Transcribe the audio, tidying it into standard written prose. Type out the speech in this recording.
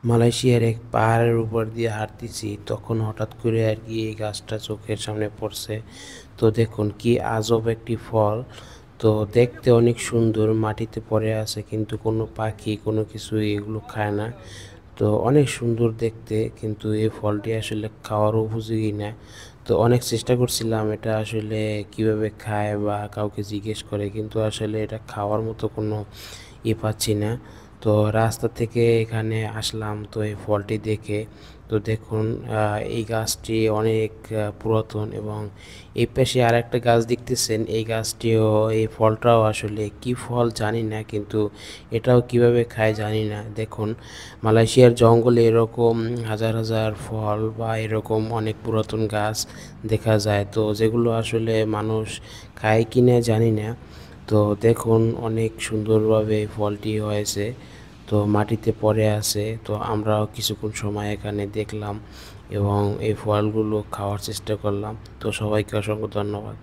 মালয়েশিয়ার এক পাহাড়ের উপর দিয়ে হাঁটতেছি, তখন হঠাৎ করে আর কি এই গাছটা চোখের সামনে পড়ছে। তো দেখুন কি আজব একটি ফল। তো দেখতে অনেক সুন্দর, মাটিতে পড়ে আছে কিন্তু কোনো পাখি কোনো কিছু এগুলো খায় না। তো অনেক সুন্দর দেখতে, কিন্তু এই ফলটি আসলে খাওয়ার উপযোগী না। তো অনেক চেষ্টা করছিলাম এটা আসলে কিভাবে খায় বা কাউকে জিজ্ঞেস করে, কিন্তু আসলে এটা খাওয়ার মতো কোনো পাচ্ছি না। তো রাস্তা থেকে এখানে আসলাম তো এই ফলটি দেখে। তো দেখুন এই গাছটি অনেক পুরাতন, এবং এই পাশে আর একটা গাছ দেখতেছেন, এই গাছটিও এই ফলটাও আসলে কি ফল জানি না, কিন্তু এটাও কিভাবে খায় জানি না। দেখুন মালয়েশিয়ার জঙ্গলে এরকম হাজার হাজার ফল বা এরকম অনেক পুরাতন গাছ দেখা যায়, তো যেগুলো আসলে মানুষ খায় কিনা জানি না। তো দেখুন অনেক সুন্দরভাবে ফলটি হয়েছে, তো মাটিতে পড়ে আছে। তো আমরাও কিছুক্ষণ সময় এখানে দেখলাম এবং এই ফলগুলো খাওয়ার চেষ্টা করলাম। তো সবাইকে অসংখ্য ধন্যবাদ।